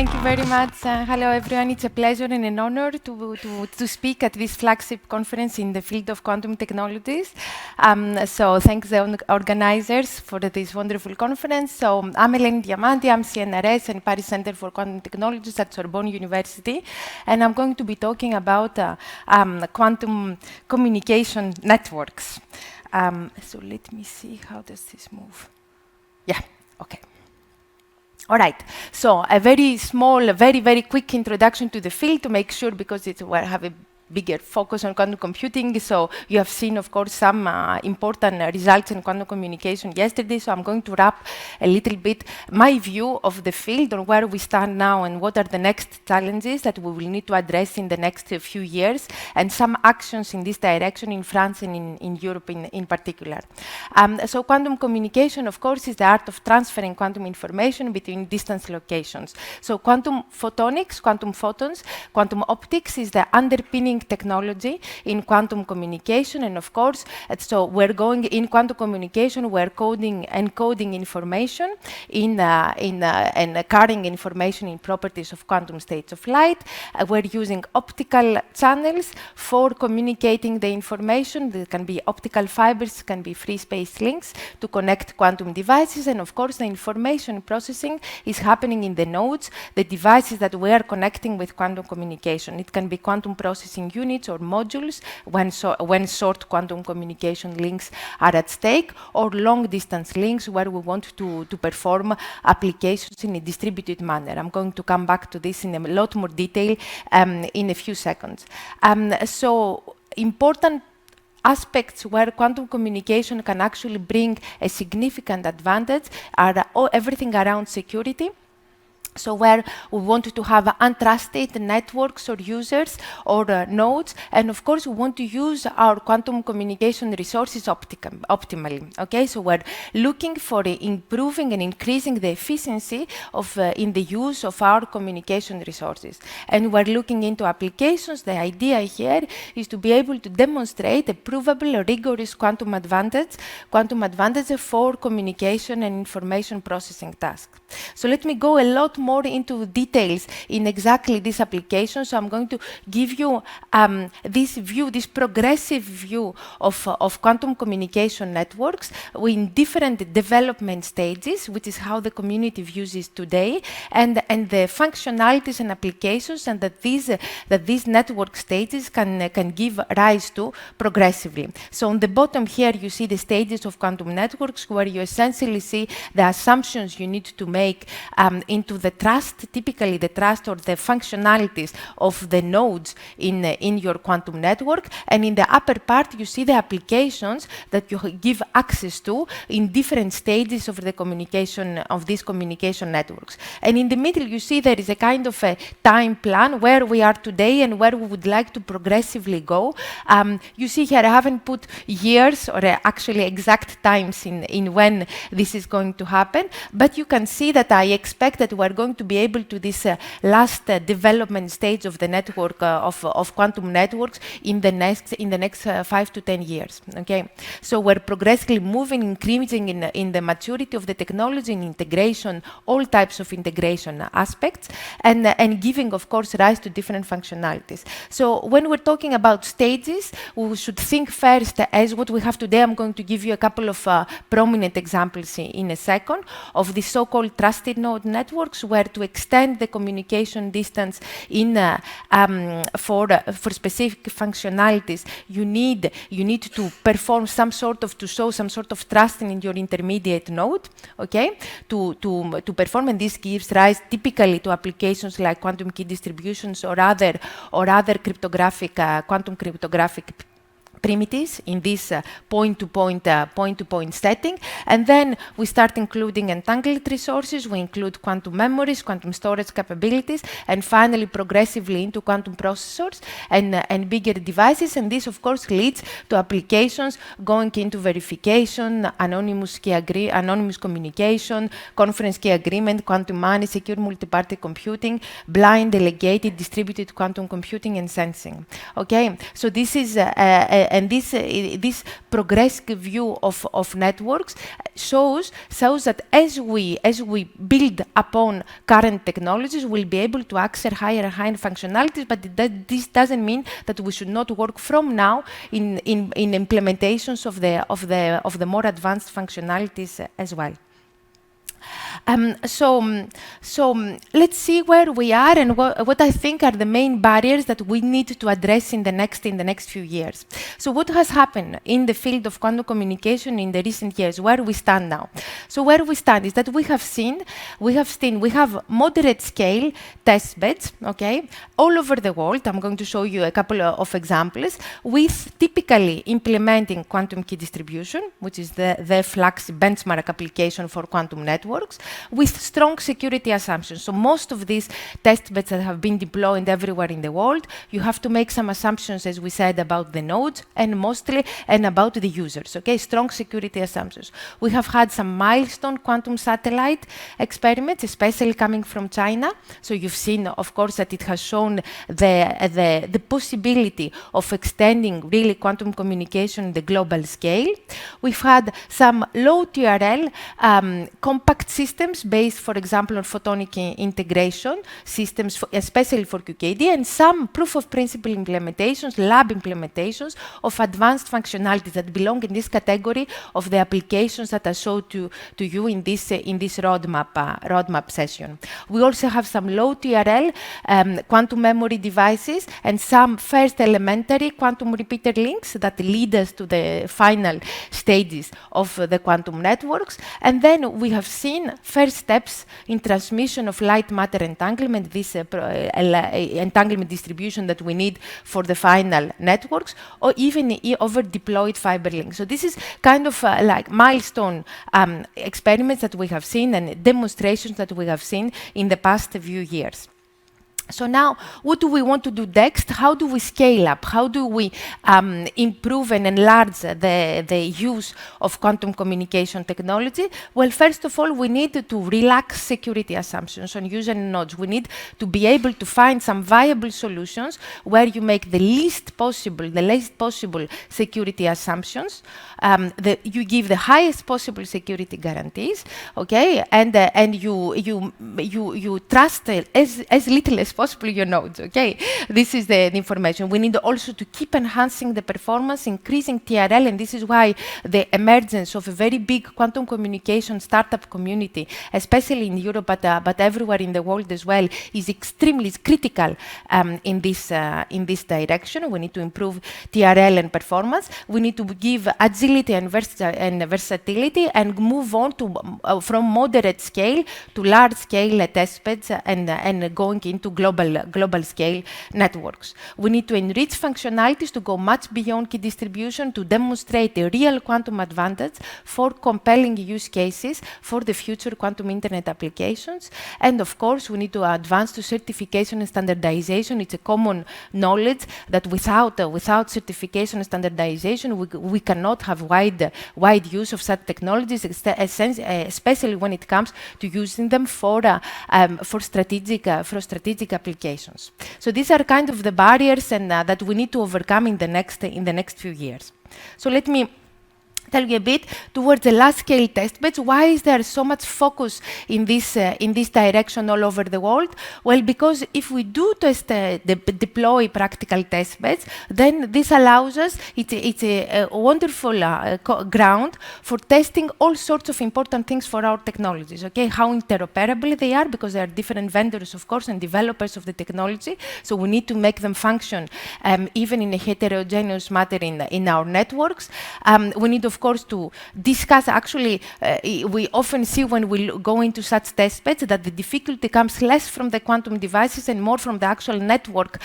Thank you very much. Hello, everyone. It's a pleasure and an honor to speak at this flagship conference in the field of quantum technologies. So thanks the organizers for this wonderful conference. So I'm Eleni Diamanti. I'm CNRS and Paris Center for Quantum Technologies at Sorbonne University. And I'm going to be talking about quantum communication networks. So let me see, how does this move? Yeah, okay. All right, so a very small, very quick introduction to the field to make sure, because it's where I have a bigger focus on quantum computing. So you have seen, of course, some important results in quantum communication yesterday. So I'm going to wrap a little bit my view of the field on where we stand now and what are the next challenges that we will need to address in the next few years, and some actions in this direction in France and in Europe in particular. So quantum communication, of course, is the art of transferring quantum information between distance locations. So quantum photonics, quantum photons, quantum optics is the underpinning technology in quantum communication. And of course, so we're going in quantum communication, we're encoding information and carrying information in properties of quantum states of light. We're using optical channels for communicating the information. There can be optical fibers, can be free space links to connect quantum devices. And of course, the information processing is happening in the nodes, the devices that we are connecting with quantum communication. It can be quantum processing units or modules when short quantum communication links are at stake, or long distance links where we want to perform applications in a distributed manner. I'm going to come back to this in a lot more detail in a few seconds. So important aspects where quantum communication can actually bring a significant advantage are everything around security. So where we want to have untrusted networks or users or nodes, and of course we want to use our quantum communication resources optimally. Okay, so we're looking for improving and increasing the efficiency of in the use of our communication resources, and we're looking into applications. The idea here is to be able to demonstrate a provable, rigorous quantum advantage for communication and information processing tasks. So let me go a lot more into details in exactly this application. So I'm going to give you this progressive view of quantum communication networks in different development stages, which is how the community views it today, and the functionalities and applications, and that these network stages can give rise to progressively. So on the bottom here, you see the stages of quantum networks, where you essentially see the assumptions you need to make into the trust, typically the trust or the functionalities of the nodes in your quantum network. And in the upper part, you see the applications that you give access to in different stages of the communication of these communication networks. And in the middle, you see there is a kind of a time plan where we are today and where we would like to progressively go. You see here, I haven't put years or actually exact times in when this is going to happen, but you can see that I expect that we're going to be able to this last development stage of the network of quantum networks in the next 5 to 10 years. Okay, so we're progressively moving, increasing in the maturity of the technology and integration, all types of integration aspects, and giving, of course, rise to different functionalities. So when we're talking about stages, we should think first as what we have today. I'm going to give you a couple of prominent examples in a second of the so-called trusted node networks, where to extend the communication distance for specific functionalities, you need to perform to show some sort of trust in your intermediate node, okay, to perform, and this gives rise typically to applications like quantum key distributions or other cryptographic quantum cryptographic primitives in this point-to-point setting. And then we start including entangled resources. We include quantum memories, quantum storage capabilities, and finally progressively into quantum processors and bigger devices. And this, of course, leads to applications going into verification, anonymous communication, conference key agreement, quantum money, secure multi-party computing, blind, delegated, distributed quantum computing, and sensing. Okay, so this is this progressive view of networks shows that as we build upon current technologies, we'll be able to access higher and higher functionalities. But this doesn't mean that we should not work from now in implementations of the more advanced functionalities as well. So let's see where we are and what I think are the main barriers that we need to address in the next few years. So what has happened in the field of quantum communication in the recent years, where we stand now? So where we stand is that we have moderate scale test beds, okay, all over the world. I'm going to show you a couple of examples with typically implementing quantum key distribution, which is the flagship benchmark application for quantum networks, with strong security assumptions. So most of these test beds that have been deployed everywhere in the world, you have to make some assumptions, as we said, about the nodes and about the users, okay? Strong security assumptions. We have had some milestone quantum satellite experiments, especially coming from China. So you've seen, of course, that it has shown the possibility of extending really quantum communication in the global scale. We've had some low TRL compact systems based, for example, on photonic integration systems, especially for QKD, and some proof of principle implementations, lab implementations of advanced functionalities that belong in this category of the applications that I showed to you in this roadmap session. We also have some low TRL quantum memory devices and some first elementary quantum repeater links that lead us to the final stages of the quantum networks. And then we have seen first steps in transmission of light matter entanglement, this entanglement distribution that we need for the final networks, or even over deployed fiber links. So this is kind of like milestone experiments that we have seen and demonstrations that we have seen in the past few years. So now, what do we want to do next? How do we scale up? How do we improve and enlarge the use of quantum communication technology? Well, first of all, we need to relax security assumptions on user nodes. We need to be able to find some viable solutions where you make the least possible security assumptions. You give the highest possible security guarantees, okay, and you trust as little as possible your nodes, okay? This is the information. We need also to keep enhancing the performance, increasing TRL, and this is why the emergence of a very big quantum communication startup community, especially in Europe, but everywhere in the world as well, is extremely critical in this direction. We need to improve TRL and performance. We need to give agility and versatility and move on to from moderate scale to large scale test beds and going into global scale networks. We need to enrich functionalities to go much beyond key distribution to demonstrate a real quantum advantage for compelling use cases for the future quantum internet applications. And of course, we need to advance to certification and standardization. It's a common knowledge that without certification and standardization, we cannot have wide use of such technologies, especially when it comes to using them for strategic applications. So these are kind of the barriers and that we need to overcome in the next few years. So let me tell you a bit towards the large scale test beds. Why is there so much focus in this direction all over the world? Well, because if we do deploy practical test beds, then this allows us, it's a wonderful ground for testing all sorts of important things for our technologies, okay? How interoperable they are, because there are different vendors, of course, and developers of the technology, so we need to make them function even in a heterogeneous manner in our networks. We need, of course, to discuss, actually, we often see when we go into such test beds that the difficulty comes less from the quantum devices and more from the actual network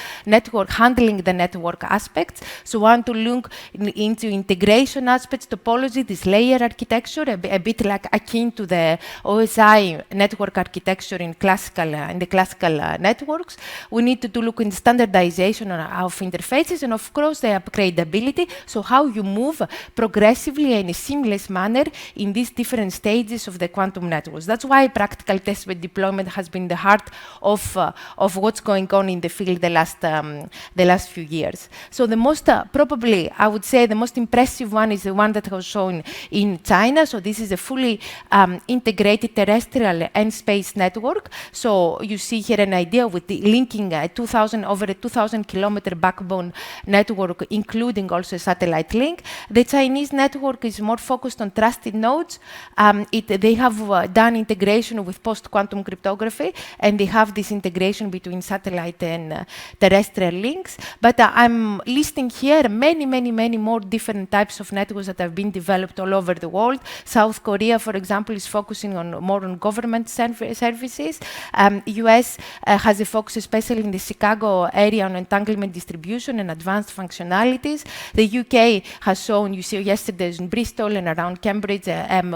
handling the network aspects. So we want to look into integration aspects, topology, this layer architecture, a bit like akin to the OSI network architecture in the classical networks. We need to look in standardization of interfaces and, of course, the upgradability, so how you move progressively smoothly and in a seamless manner in these different stages of the quantum networks. That's why practical testbed deployment has been the heart of what's going on in the field the last few years. So the most, probably, I would say the most impressive one is the one that was shown in China. So this is a fully integrated terrestrial and space network. So you see here an idea with the linking over a 2,000 kilometer backbone network, including also a satellite link. The Chinese network is more focused on trusted nodes. They have done integration with post-quantum cryptography, and they have this integration between satellite and terrestrial links. But I'm listing here many more different types of networks that have been developed all over the world. South Korea, for example, is focusing more on government services. US has a focus especially in the Chicago area on entanglement distribution and advanced functionalities. The UK has shown, you see yesterday in Bristol and around Cambridge,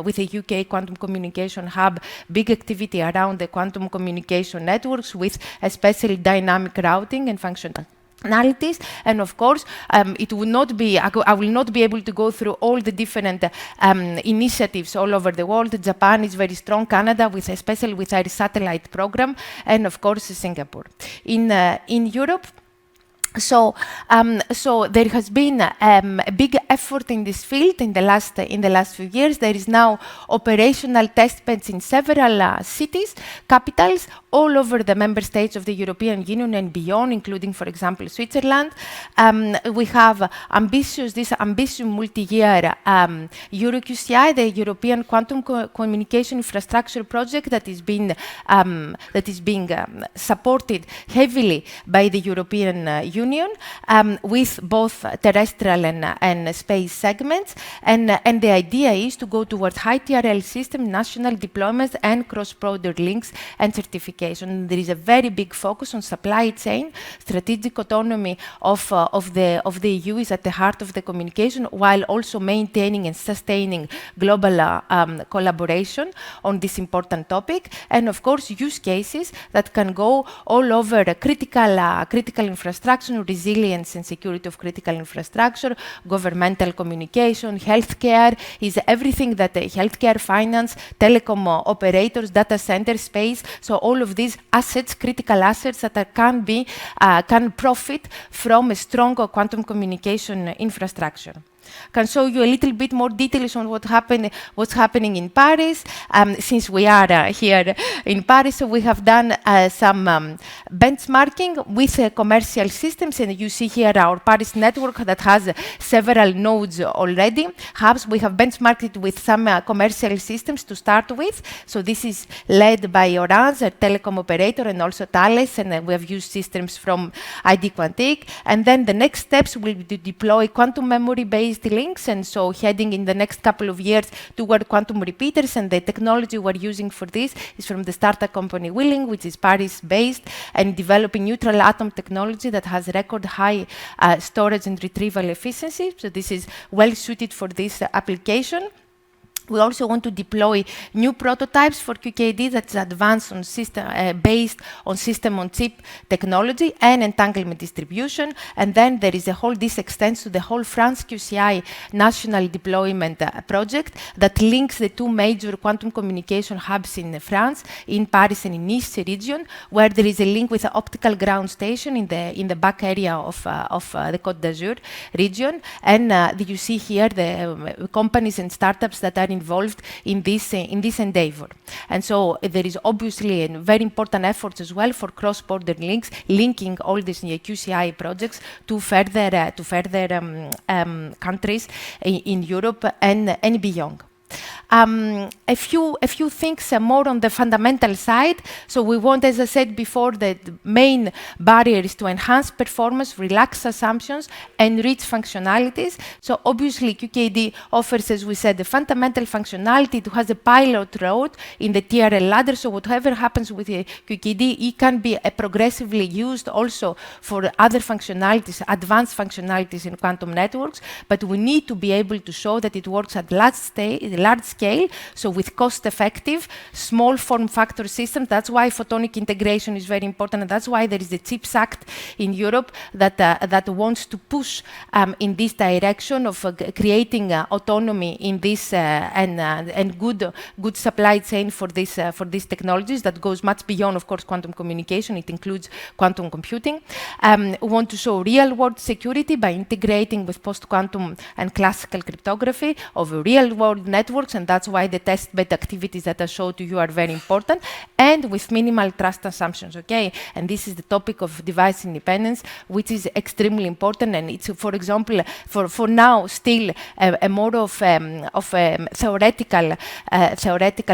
with the UK Quantum Communication Hub, big activity around the quantum communication networks with especially dynamic routing and functionalities. And of course, it would not be, I will not be able to go through all the different initiatives all over the world. Japan is very strong, Canada, especially with our satellite program, and of course Singapore. In Europe, so there has been a big effort in this field in the last few years. There is now operational testbeds in several cities, capitals, all over the member states of the European Union and beyond, including, for example, Switzerland. We have this ambitious multi-year EuroQCI, the European Quantum Communication Infrastructure Project, that is being supported heavily by the European Union, with both terrestrial and space segments. And the idea is to go towards high TRL system, national deployments, and cross-border links and certification. There is a very big focus on supply chain. Strategic autonomy of the EU is at the heart of the communication, while also maintaining and sustaining global collaboration on this important topic. And of course, use cases that can go all over critical infrastructure, resilience and security of critical infrastructure, governmental communication, healthcare, is everything that healthcare, finance, telecom operators, data center space. So all of these assets, critical assets that can profit from a strong quantum communication infrastructure. Can show you a little bit more details on what's happening in Paris. Since we are here in Paris, so we have done some benchmarking with commercial systems, and you see here our Paris network that has several nodes already. Hubs, we have benchmarked it with some commercial systems to start with. So this is led by Orange, a telecom operator, and also Thales, and we have used systems from ID Quantique. And then the next steps will be to deploy quantum memory-based links, and so heading in the next couple of years toward quantum repeaters. And the technology we're using for this is from the startup company Willing, which is Paris-based, and developing neutral atom technology that has record high storage and retrieval efficiency. So this is well suited for this application. We also want to deploy new prototypes for QKD that's advanced on based on system-on-chip technology and entanglement distribution. And then there is this extends to the whole France QCI national deployment project that links the two major quantum communication hubs in France, in Paris and in Nice region, where there is a link with the optical ground station in the back area of the Côte d'Azur region. And you see here the companies and startups that are involved in this endeavor. And so there is obviously a very important effort as well for cross-border links, linking all these QCI projects to further countries in Europe and beyond. A few things more on the fundamental side. So we want, as I said before, the main barrier is to enhance performance, relax assumptions, enrich functionalities. So obviously QKD offers, as we said, the fundamental functionality. It has a pilot road in the TRL ladder. So whatever happens with the QKD, it can be progressively used also for other functionalities, advanced functionalities in quantum networks. But we need to be able to show that it works at large large scale, so with cost-effective, small form factor systems. That's why photonic integration is very important, and that's why there is the CHIPS Act in Europe that wants to push in this direction of creating autonomy in this and good supply chain for these technologies that goes much beyond, of course, quantum communication. It includes quantum computing. We want to show real-world security by integrating with post-quantum and classical cryptography of real-world networks, and that's why the test-bed activities that I showed to you are very important, and with minimal trust assumptions, okay? And this is the topic of device independence, which is extremely important, and it's, for example, for now, still a more of theoretical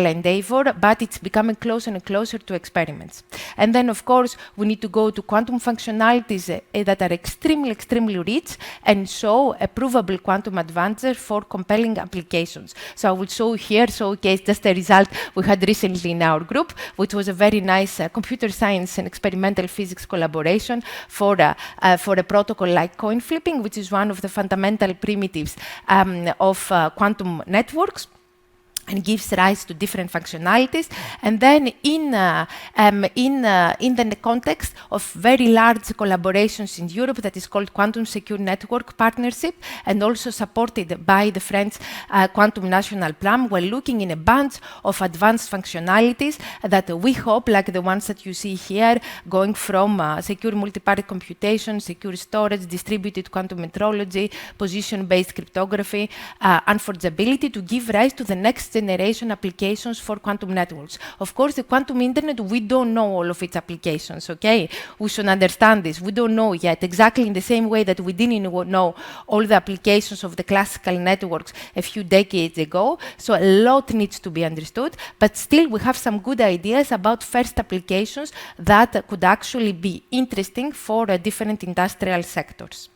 endeavor, but it's becoming closer and closer to experiments. And then, of course, we need to go to quantum functionalities that are extremely rich and show a provable quantum advantage for compelling applications. So I will show here, showcase just a result we had recently in our group, which was a very nice computer science and experimental physics collaboration for a protocol like coin flipping, which is one of the fundamental primitives of quantum networks, and gives rise to different functionalities. And then in the context of very large collaborations in Europe that is called Quantum Secure Network Partnership, and also supported by the French Quantum National Plan, we're looking in a bunch of advanced functionalities that we hope, like the ones that you see here, going from secure multi-party computation, secure storage, distributed quantum metrology, position-based cryptography, unforgeability, to give rise to the next generation applications for quantum networks. Of course, the quantum internet, we don't know all of its applications, okay? We should understand this. We don't know yet, exactly in the same way that we didn't know all the applications of the classical networks a few decades ago. So a lot needs to be understood, but still we have some good ideas about first applications that could actually be interesting for different industrial sectors.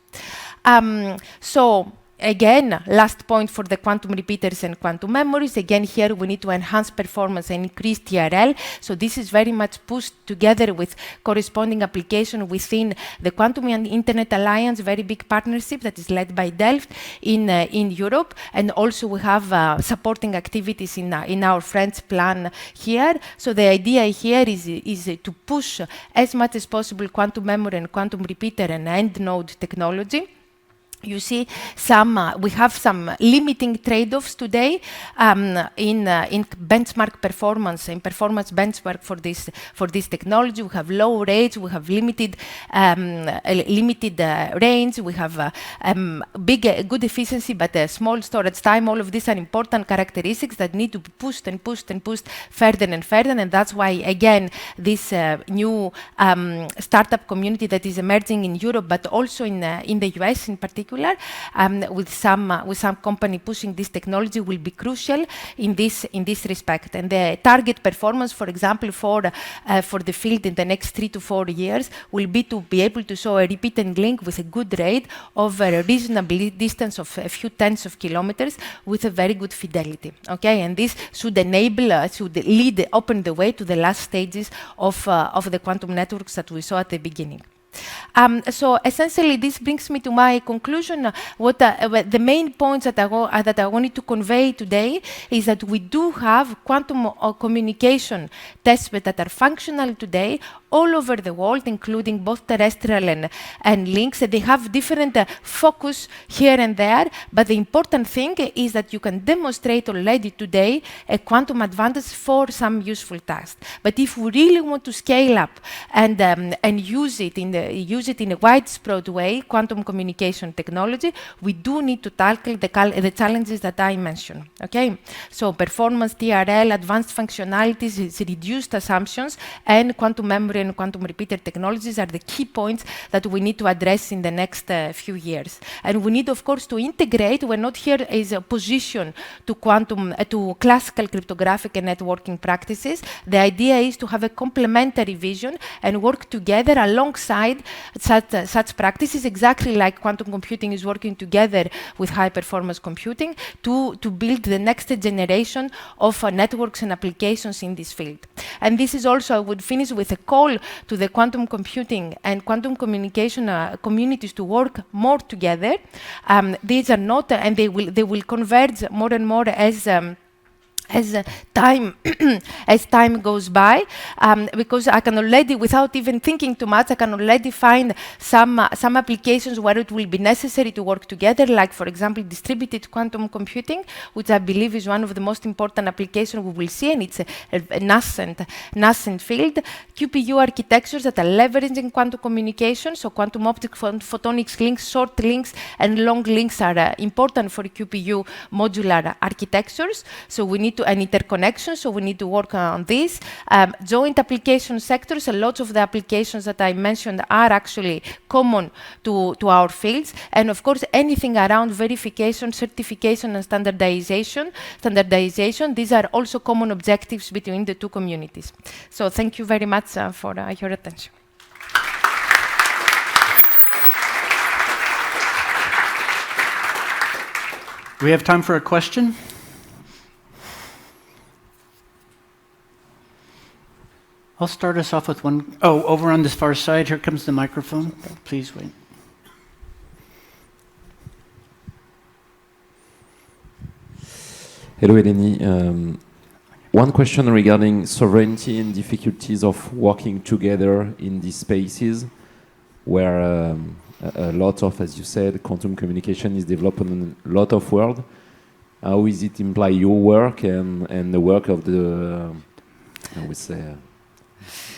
Again, last point for the quantum repeaters and quantum memories. Again, here we need to enhance performance and increase TRL. So this is very much pushed together with corresponding application within the Quantum and Internet Alliance, very big partnership that is led by Delft in Europe. And also we have supporting activities in our French plan here. So the idea here is to push as much as possible quantum memory and quantum repeater and end node technology. You see, we have some limiting trade-offs today in benchmark performance, in performance benchmark for this technology. We have low rates, we have limited range, we have good efficiency, but small storage time. All of these are important characteristics that need to be pushed and pushed and pushed further and further, and that's why, again, this new startup community that is emerging in Europe, but also in the US in particular, with some company pushing this technology, will be crucial in this respect. And the target performance, for example, for the field in the next 3 to 4 years will be to be able to show a repeat and link with a good rate over a reasonable distance of a few tens of kilometers with a very good fidelity. Okay, and this should enable, should open the way to the last stages of the quantum networks that we saw at the beginning. So essentially, this brings me to my conclusion. What the main points that I wanted to convey today is that we do have quantum communication testbeds that are functional today all over the world, including both terrestrial and links. They have different focus here and there, but the important thing is that you can demonstrate already today a quantum advantage for some useful tasks. But if we really want to scale up and use it in a widespread way, quantum communication technology, we do need to tackle the challenges that I mentioned. Okay, so performance, TRL, advanced functionalities, reduced assumptions, and quantum memory and quantum repeater technologies are the key points that we need to address in the next few years. And we need, of course, to integrate. We're not here as a position to classical cryptographic and networking practices. The idea is to have a complementary vision and work together alongside such practices, exactly like quantum computing is working together with high-performance computing to build the next generation of networks and applications in this field. And this is also, I would finish with a call to the quantum computing and quantum communication communities to work more together. These are not, and they will converge more and more as time as time goes by, because I can already, without even thinking too much, I can already find some applications where it will be necessary to work together, like, for example, distributed quantum computing, which I believe is one of the most important applications we will see, and it's a nascent field. QPU architectures that are leveraging quantum communication, so quantum optic photonics links, short links, and long links are important for QPU modular architectures. So we need an interconnection, so we need to work on this. Joint application sectors, a lot of the applications that I mentioned are actually common to our fields. And of course, anything around verification, certification, and standardization, these are also common objectives between the two communities. So thank you very much for your attention. We have time for a question. I'll start us off with one. Oh, over on this far side, here comes the microphone. Please wait. Hello, Eleni. One question regarding sovereignty and difficulties of working together in these spaces where a lot of, as you said, quantum communication is developed in a lot of world. How is it imply your work and the work of the, I would say,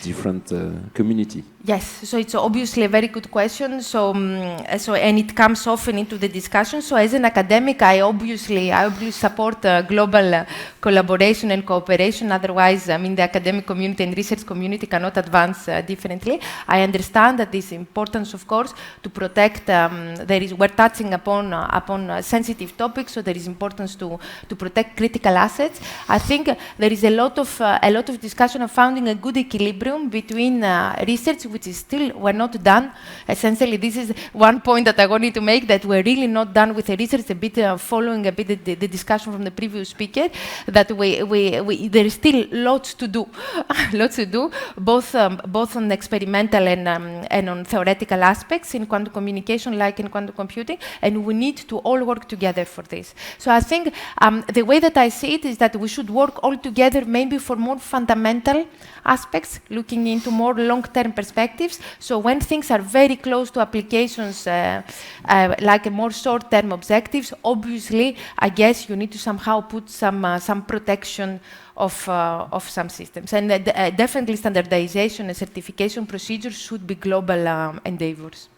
different community? Yes, so it's obviously a very good question. So and it comes often into the discussion. So as an academic, I obviously support global collaboration and cooperation. Otherwise, I mean, the academic community and research community cannot advance differently. I understand that this importance, of course, to protect. We're touching upon sensitive topics, so there is importance to protect critical assets. I think there is a lot of discussion of finding a good equilibrium between research, which is still, we're not done. Essentially, this is one point that I wanted to make, that we're really not done with the research, a bit following a bit the discussion from the previous speaker, that there is still lots to do, both on experimental and on theoretical aspects in quantum communication, like in quantum computing, and we need to all work together for this. So I think the way that I see it is that we should work all together, maybe for more fundamental aspects, looking into more long-term perspectives. So when things are very close to applications, like a more short-term objectives, obviously, I guess you need to somehow put some protection of some systems. And definitely standardization and certification procedures should be global endeavors.